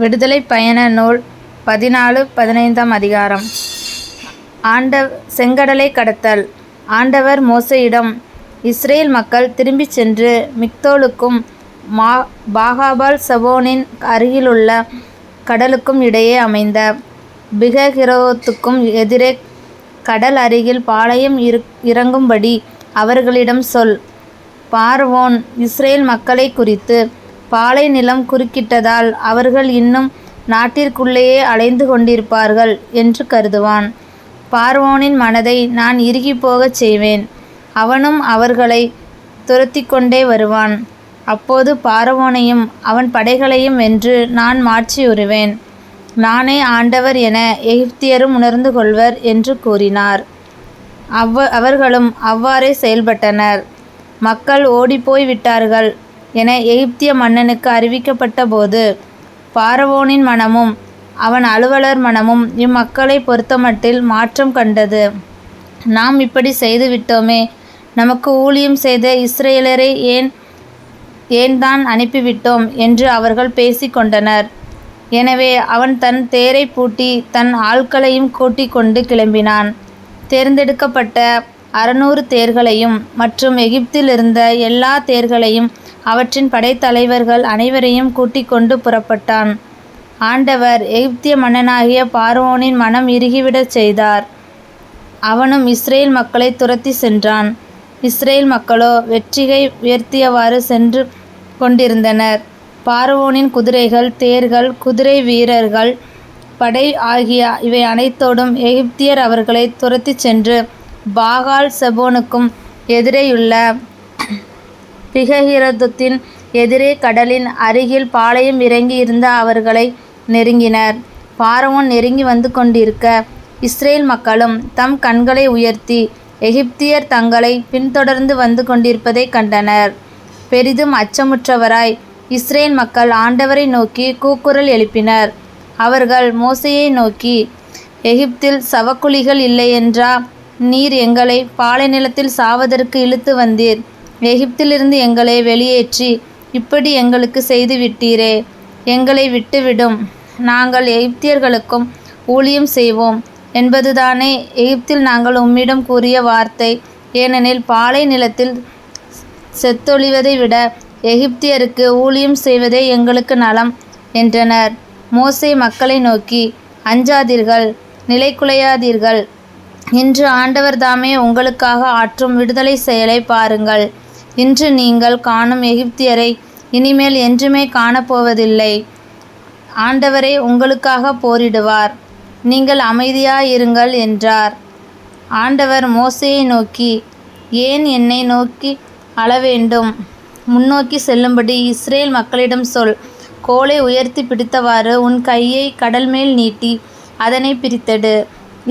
விடுதலை பயண நூல் 14-15 அதிகாரம். செங்கடலை கடத்தல். ஆண்டவர் மோசேயிடம், இஸ்ரேல் மக்கள் திரும்பிச் சென்று மிக்தோலுக்கும் பாகாபால் செபோனின் அருகிலுள்ள கடலுக்கும் இடையே அமைந்த பிககிரோத்துக்கும் எதிரே கடல் அருகில் பாளையம் இறங்கும்படி அவர்களிடம் சொல். பார்வோன் இஸ்ரேல் மக்களை குறித்து, பாலை நிலம் குறுக்கிட்டதால் அவர்கள் இன்னும் நாட்டிற்குள்ளேயே அலைந்து கொண்டிருப்பார்கள் என்று கருதுவான். பார்வோனின் மனதை நான் இறுகிப்போகச் செய்வேன். அவனும் அவர்களை துரத்திக் கொண்டே வருவான். அப்போது பார்வோனையும் அவன் படைகளையும் வென்று நான் மாட்சியுறுவேன். நானே ஆண்டவர் என எகிப்தியரும் உணர்ந்து கொள்வர் என்று கூறினார். அவர்களும் அவ்வாறே செயல்பட்டனர். மக்கள் ஓடிப்போய் விட்டார்கள் என எகிப்திய மன்னனுக்கு அறிவிக்கப்பட்ட போது, பார்வோனின் மனமும் அவன் அலுவலர் மனமும் இம்மக்களை பொறுத்தமட்டில் மாற்றம் கண்டது. நாம் இப்படி செய்துவிட்டோமே, நமக்கு ஊழியம் செய்த இஸ்ரேலரை ஏன் தான் அனுப்பிவிட்டோம் என்று அவர்கள் பேசிக் கொண்டனர். எனவே அவன் தன் தேரை பூட்டி தன் ஆட்களையும் கூட்டிக் கொண்டு கிளம்பினான். தேர்ந்தெடுக்கப்பட்ட 600 தேர்களையும் மற்றும் எகிப்தில் இருந்த எல்லா தேர்களையும் அவற்றின் படைத்தலைவர்கள் அனைவரையும் கூட்டிக் கொண்டு புறப்பட்டான். ஆண்டவர் எகிப்திய மன்னனாகிய பார்வோனின் மனம் இறுகிவிடச் செய்தார். அவனும் இஸ்ரேல் மக்களை துரத்தி சென்றான். இஸ்ரேல் மக்களோ வெற்றிகை உயர்த்தியவாறு சென்று கொண்டிருந்தனர். பார்வோனின் குதிரைகள், தேர்கள், குதிரை வீரர்கள், படை ஆகிய இவை அனைத்தோடும் எகிப்தியர் அவர்களை துரத்தி சென்று பாகால் செபோனுக்கும் எதிரேயுள்ள பிககிரோத்தின் எதிரே கடலின் அருகில் பாளையம் இறங்கி இருந்த அவர்களை நெருங்கினர். பார்வோன் நெருங்கி வந்து கொண்டிருக்க இஸ்ரேல் மக்களும் தம் கண்களை உயர்த்தி எகிப்தியர் தங்களை பின்தொடர்ந்து வந்து கொண்டிருப்பதை கண்டனர். பெரிதும் அச்சமுற்றவராய் இஸ்ரேல் மக்கள் ஆண்டவரை நோக்கி கூக்குரல் எழுப்பினர். அவர்கள் மோசேயை நோக்கி, எகிப்தில் சவக்குழிகள் இல்லையென்றா நீர் எங்களை பாலை நிலத்தில் சாவதற்கு இழுத்து வந்தீர்? எகிப்திலிருந்து எங்களை வெளியேற்றி இப்படி எங்களுக்கு செய்து விட்டீரே, எங்களை விட்டுவிடும், நாங்கள் எகிப்தியர்களுக்கும் ஊழியம் செய்வோம் என்பதுதானே எகிப்தில் நாங்கள் உம்மிடம் கூறிய வார்த்தை. ஏனெனில் பாலை நிலத்தில் செத்தொழிவதை விட எகிப்தியருக்கு ஊழியம் செய்வதே எங்களுக்கு நலம் என்றனர். மோசே மக்களை நோக்கி, அஞ்சாதீர்கள், நிலைகுலையாதீர்கள். இன்று ஆண்டவர் தாமே உங்களுக்காக ஆற்றும் விடுதலை செயலை பாருங்கள். இன்று நீங்கள் காணும் எகிப்தியரை இனிமேல் என்றுமே காணப்போவதில்லை. ஆண்டவரே உங்களுக்காக போரிடுவார். நீங்கள் அமைதியாயிருங்கள் என்றார். ஆண்டவர் மோசேயை நோக்கி, ஏன் என்னை நோக்கி அளவேண்டும்? முன்னோக்கி செல்லும்படி இஸ்ரேல் மக்களிடம் சொல். கோலை உயர்த்தி பிடித்தவாறு உன் கையை கடல் மேல் நீட்டி அதனை பிரித்தெடு.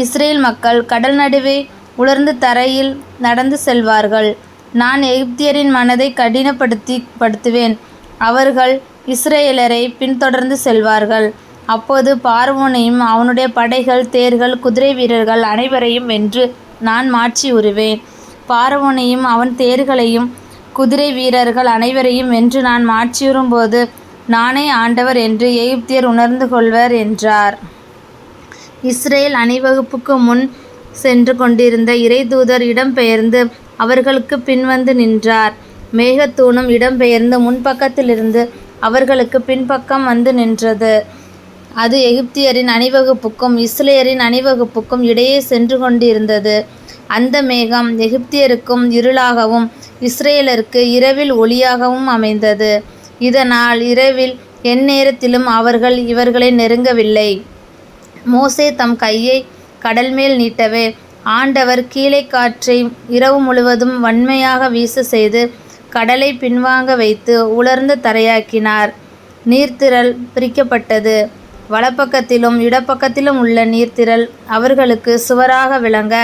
இஸ்ரேல் மக்கள் கடல் நடுவே உலர்ந்து தரையில் நடந்து செல்வார்கள். நான் எகிப்தியரின் மனதை கடினப்படுத்துவேன். அவர்கள் இஸ்ரேலரை பின்தொடர்ந்து செல்வார்கள். அப்போது பார்வோனையும் அவனுடைய படைகள், தேர்கள், குதிரை வீரர்கள் அனைவரையும் வென்று நான் மாட்சியுறுவேன். பார்வோனையும் அவன் தேர்களையும் குதிரை வீரர்கள் அனைவரையும் வென்று நான் மாட்சியுறும்போது நானே ஆண்டவர் என்று எகிப்தியர் உணர்ந்து கொள்வர் என்றார். இஸ்ரேல் அணிவகுப்புக்கு முன் சென்று கொண்டிருந்த இறைதூதர் இடம்பெயர்ந்து அவர்களுக்கு பின்வந்து நின்றார். மேகத்தூணும் இடம்பெயர்ந்து முன்பக்கத்திலிருந்து அவர்களுக்கு பின்பக்கம் வந்து நின்றது. அது எகிப்தியரின் அணிவகுப்புக்கும் இஸ்ரேலின் அணிவகுப்புக்கும் இடையே சென்று கொண்டிருந்தது. அந்த மேகம் எகிப்தியருக்கும் இருளாகவும் இஸ்ரேலருக்கு இரவில் ஒளியாகவும் அமைந்தது. இதனால் இரவில் எந்நேரத்திலும் அவர்கள் இவர்களை நெருங்கவில்லை. மோசே தம் கையை கடல் மேல் நீட்டவே ஆண்டவர் கீழே காற்றை இரவு முழுவதும் வன்மையாக வீச செய்து கடலை பின்வாங்க வைத்து உலர்ந்த தரையாக்கினார். நீர்த்திரள் பிரிக்கப்பட்டது. வலப்பக்கத்திலும் இடப்பக்கத்திலும் உள்ள நீர்த்திரள் அவர்களுக்கு சுவராக விளங்க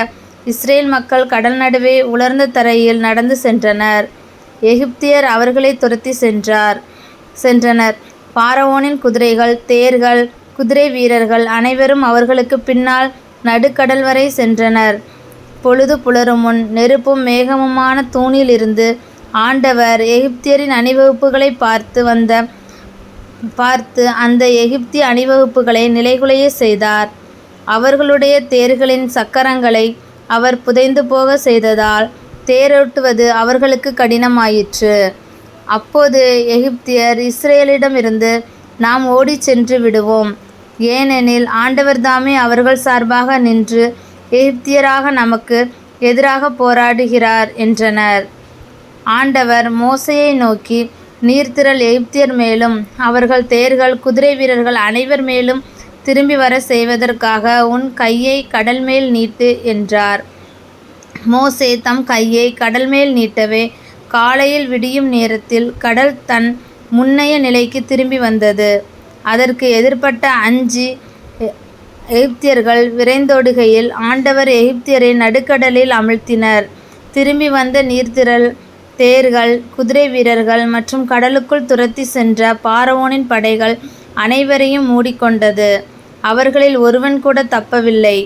இஸ்ரேல் மக்கள் கடல் நடுவே உலர்ந்த தரையில் நடந்து சென்றனர். எகிப்தியர் அவர்களை துரத்தி சென்றனர். பார்வோனின் குதிரைகள், தேர்கள், குதிரை வீரர்கள் அனைவரும் அவர்களுக்கு பின்னால் நடுக்கடல் வரை சென்றனர். பொழுது புலரும் முன் நெருப்பும் மேகமுமான தூணிலிருந்து ஆண்டவர் எகிப்தியரின் அணிவகுப்புகளை பார்த்து வந்த பார்த்து அந்த எகிப்திய அணிவகுப்புகளை நிலைகுலைய செய்தார். அவர்களுடைய தேர்களின் சக்கரங்களை அவர் புதைந்து போக செய்ததால் தேரோட்டுவது அவர்களுக்கு கடினமாயிற்று. அப்போது எகிப்தியர் இஸ்ரேலிடமிருந்து, நாம் ஓடிச் சென்று விடுவோம், ஏனெனில் ஆண்டவர் தாமே அவர்கள் சார்பாக நின்று எகிப்தியராக நமக்கு எதிராக போராடுகிறார் என்றனர். ஆண்டவர் மோசேயை நோக்கி, நீர்த்திரள் எகிப்தியர் மேலும் அவர்கள் தேர்கள் குதிரை வீரர்கள் அனைவர் மேலும் திரும்பி வர செய்வதற்காக உன் கையை கடல் மேல் நீட்டு என்றார். மோசே தம் கையை கடல் மேல் நீட்டவே காலையில் விடியும் நேரத்தில் கடல் தன் முன்னைய நிலைக்கு திரும்பி வந்தது. அதற்கு எதிர்ப்பட்ட அஞ்சி எகிப்தியர்கள் விரைந்தோடுகையில் ஆண்டவர் எகிப்தியரை நடுக்கடலில் அமிழ்த்தினர். திரும்பி வந்த நீர்த்திரள் தேர்கள் குதிரை வீரர்கள் மற்றும் கடலுக்குள் துரத்தி சென்ற பார்வோனின் படைகள் அனைவரையும் மூடிக்கொண்டது. அவர்களில் ஒருவன் கூட தப்பவில்லை.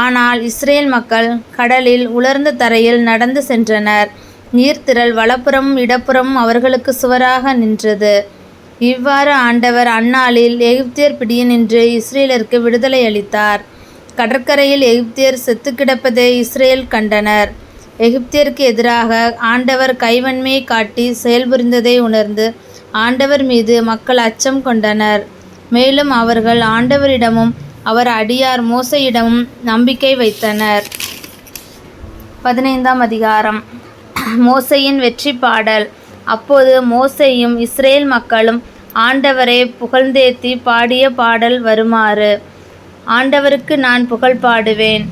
ஆனால் இஸ்ரேல் மக்கள் கடலில் உலர்ந்த தரையில் நடந்து சென்றனர். நீர்த்திரள் வலப்புறமும் இடப்புறமும் அவர்களுக்கு சுவராக நின்றது. இவ்வாறு ஆண்டவர் அந்நாளில் எகிப்தியர் பிடியினின்று இஸ்ரேலருக்கு விடுதலை அளித்தார். கடற்கரையில் எகிப்தியர் செத்து கிடப்பதை இஸ்ரேல் கண்டனர். எகிப்தியருக்கு எதிராக ஆண்டவர் கைவன்மையை காட்டி செயல்புரிந்ததை உணர்ந்து ஆண்டவர் மீது மக்கள் அச்சம் கொண்டனர். மேலும் அவர்கள் ஆண்டவரிடமும் அவர் அடியார் மோசேயிடமும் நம்பிக்கை வைத்தனர். 15ஆம் அதிகாரம். மோசேயின் வெற்றி பாடல். அப்போது மோசேயும் இஸ்ரேல் மக்களும் ஆண்டவரை புகழ்ந்தேத்தி பாடிய பாடல் வருமாறு. ஆண்டவருக்கு நான் புகழ் பாடுவேன்,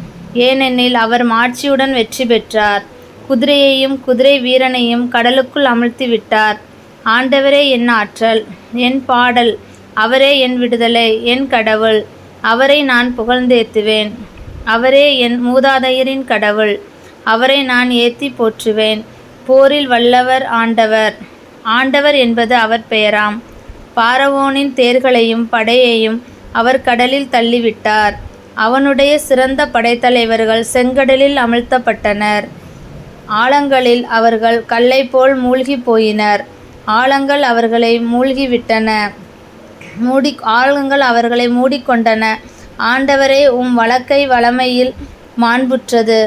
ஏனெனில் அவர் மாட்சியுடன் வெற்றி பெற்றார். குதிரையையும் குதிரை வீரனையும் கடலுக்குள் அமிழ்த்தி விட்டார். ஆண்டவரே என் ஆற்றல், என் பாடல், அவரே என் விடுதலை, என் கடவுள். அவரை நான் புகழ்ந்தேத்துவேன். அவரே என் மூதாதையரின் கடவுள். அவரை நான் ஏத்தி போற்றுவேன். போரில் வல்லவர் ஆண்டவர். ஆண்டவர் என்பது அவர் பெயராம். பார்வோனின் தேர்களையும் படையையும் அவர் கடலில் தள்ளிவிட்டார். அவனுடைய சிறந்த படைத்தலைவர்கள் செங்கடலில் அமிழ்த்தப்பட்டனர். ஆழங்களில் அவர்கள் கல்லை போல் மூழ்கி போயினர். ஆழங்கள் அவர்களை மூழ்கிவிட்டன. ஆழங்கள் அவர்களை மூடிக்கொண்டன. ஆண்டவரே, உம் வலக்கை வலமையில் மாண்புற்றது.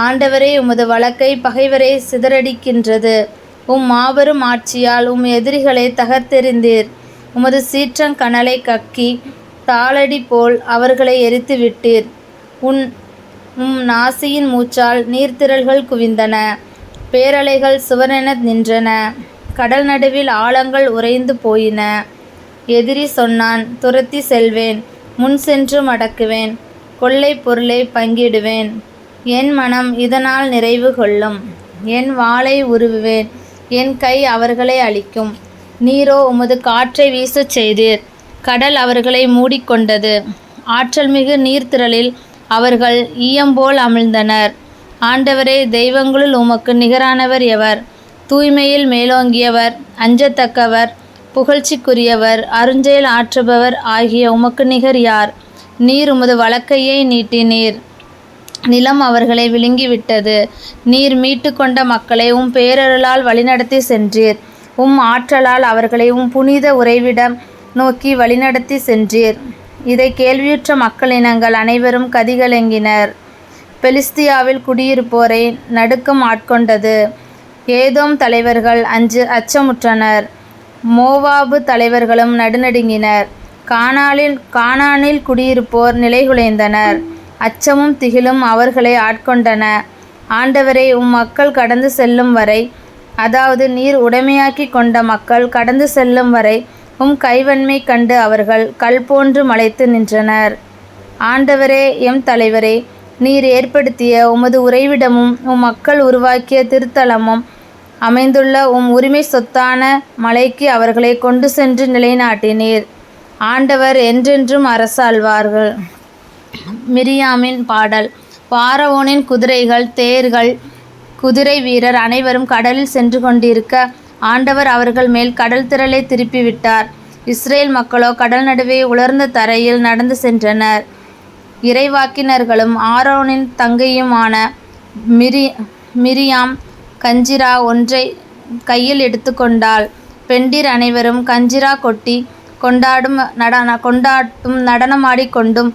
ஆண்டவரே, உமது வலக்கை பகைவரை சிதறடிக்கின்றது. உம் மாபெரும் ஆட்சியால் உம் எதிரிகளை தகர்த்தெறிந்தீர். உமது சீற்றங்கனலை கக்கி தாளடி போல் அவர்களை எரித்து விட்டீர். உம் நாசியின் மூச்சால் நீர்த்திரள்கள் குவிந்தன. பேரலைகள் சுவரென நின்றன. கடல் நடுவில் ஆழங்கள் உறைந்து போயின. எதிரி சொன்னான், துரத்தி செல்வேன், முன் சென்று மடக்குவேன், கொள்ளை பொருளை பங்கிடுவேன். என் மனம் இதனால் நிறைவு கொள்ளும். என் வாளை உருவுவேன், என் கை அவர்களை அழிக்கும். நீரோ உமது காற்றை வீசச் செய்தீர். கடல் அவர்களை மூடிக்கொண்டது. ஆற்றல்மிகு நீர்த்திரளில் அவர்கள் ஈயம்போல் அமிழ்ந்தனர். ஆண்டவரே, தெய்வங்களுள் உமக்கு நிகரானவர் எவர்? தூய்மையில் மேலோங்கியவர், அஞ்சத்தக்கவர், புகழ்ச்சிக்குரியவர், அருஞ்செயல் ஆற்றுபவர் ஆகிய உமக்கு நிகர் யார்? நீர் உமது வலக்கையை நீட்டினீர். நிலம் அவர்களை விழுங்கிவிட்டது. நீர் மீட்டு கொண்ட மக்களை உம் பேரருளால் வழிநடத்தி சென்றீர். உம் ஆற்றலால் அவர்களை உம் புனித உறைவிடம் நோக்கி வழிநடத்தி சென்றீர். இதை கேள்வியுற்ற மக்களினங்கள் அனைவரும் கதிகலங்கினர். பெலிஸ்தியாவில் குடியிருப்போரை நடுக்கம் ஆட்கொண்டது. ஏதோம் தலைவர்கள் அச்சமுற்றனர். மோவாபு தலைவர்களும் நடுநடுங்கினர். கானானில் குடியிருப்போர் நிலைகுலைந்தனர். அச்சமும் திகிலும் அவர்களை ஆட்கொண்டன. ஆண்டவரே, உம் மக்கள் கடந்து செல்லும் வரை, அதாவது நீர் உடைமையாக்கி கொண்ட மக்கள் கடந்து செல்லும் வரை உம் கைவன்மை கண்டு அவர்கள் கல் போன்று மலைத்து நின்றனர். ஆண்டவரே, எம் தலைவரே, நீர் ஏற்படுத்திய உமது உறைவிடமும் உம் மக்கள் உருவாக்கிய திருத்தலமும் அமைந்துள்ள உம் உரிமை சொத்தான மலைக்கு அவர்களை கொண்டு சென்று நிலைநாட்டினீர். ஆண்டவர் என்றென்றும் அரசாள்வார்கள். மிரியாமின் பாடல். பார்வோனின் குதிரைகள், தேர்கள், குதிரை வீரர் அனைவரும் கடலில் சென்று கொண்டிருக்க ஆண்டவர் அவர்கள் மேல் கடல் திரளை திருப்பிவிட்டார். இஸ்ரேல் மக்களோ கடல் நடுவே உலர்ந்த தரையில் நடந்து சென்றனர். இறைவாக்கினர்களும் ஆரோனின் தங்கையுமான மிரியாம் கஞ்சிரா ஒன்றை கையில் எடுத்துக்கொண்டாள். பெண்டிர் அனைவரும் கஞ்சிரா கொட்டி கொண்டாட்டும் நடனமாடிக்கொண்டும்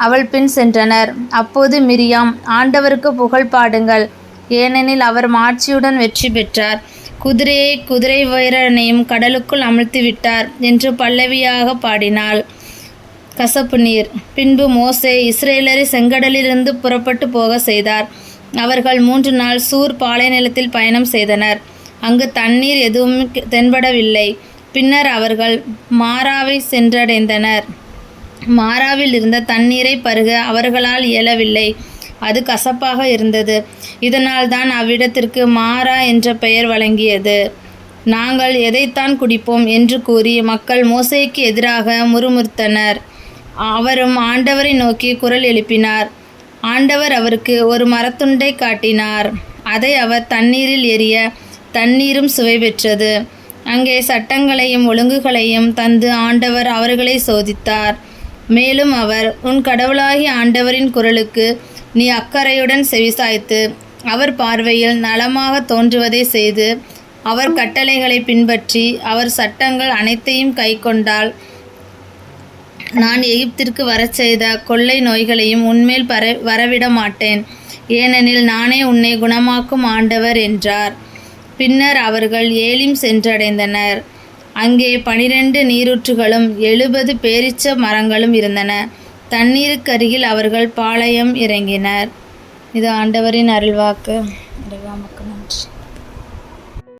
அவள் பின் சென்றனர். அப்போது மிரியாம், ஆண்டவருக்கு புகழ் பாடுங்கள், ஏனெனில் அவர் மாட்சியுடன் வெற்றி பெற்றார், குதிரை வீரனையும் கடலுக்குள் அமிழ்த்திவிட்டார் என்று பல்லவியாக பாடினாள். கசப்பு நீர். பின்பு மோசே இஸ்ரேலரை செங்கடலிலிருந்து புறப்பட்டு போக செய்தார். அவர்கள் 3 நாள் சூர் பாலைநிலத்தில் பயணம் செய்தனர். அங்கு தண்ணீர் எதுவும் தென்படவில்லை. பின்னர் அவர்கள் மாராவை சென்றடைந்தனர். மாராவில் இருந்த தண்ணீரை பருக அவர்களால் இயலவில்லை, அது கசப்பாக இருந்தது. இதனால் தான் அவ்விடத்திற்கு மாரா என்ற பெயர் வழங்கியது. நாங்கள் எதைத்தான் குடிப்போம் என்று கூறி மக்கள் மோசேக்கு எதிராக முறுமுறுத்தனர். அவரும் ஆண்டவரை நோக்கி குரல் எழுப்பினார். ஆண்டவர் அவருக்கு ஒரு மரத்துண்டை காட்டினார். அதை அவர் தண்ணீரில் எறிய தண்ணீரும் சுவை பெற்றது. அங்கே சட்டங்களையும் ஒழுங்குகளையும் தந்து ஆண்டவர் அவர்களை சோதித்தார். மேலும் அவர், உன் கடவுளாகிய ஆண்டவரின் குரலுக்கு நீ அக்கறையுடன் செவிசாய்த்து அவர் பார்வையில் நலமாக தோன்றுவதை செய்து அவர் கட்டளைகளை பின்பற்றி அவர் சட்டங்கள் அனைத்தையும் கைக்கொண்டால் நான் எகிப்திற்கு வரச் செய்த கொள்ளை நோய்களையும் உன்மேல் வரவிட மாட்டேன், ஏனெனில் நானே உன்னை குணமாக்கும் ஆண்டவர் என்றார். பின்னர் அவர்கள் ஏலிம் சென்றடைந்தனர். அங்கே 12 நீரூற்றுகளும் 70 பேரீச்ச மரங்களும் இருந்தன. தண்ணீருக்கு அருகில் அவர்கள் பாளையம் இறங்கினர். இது ஆண்டவரின் அருள்வாக்கு. நன்றி.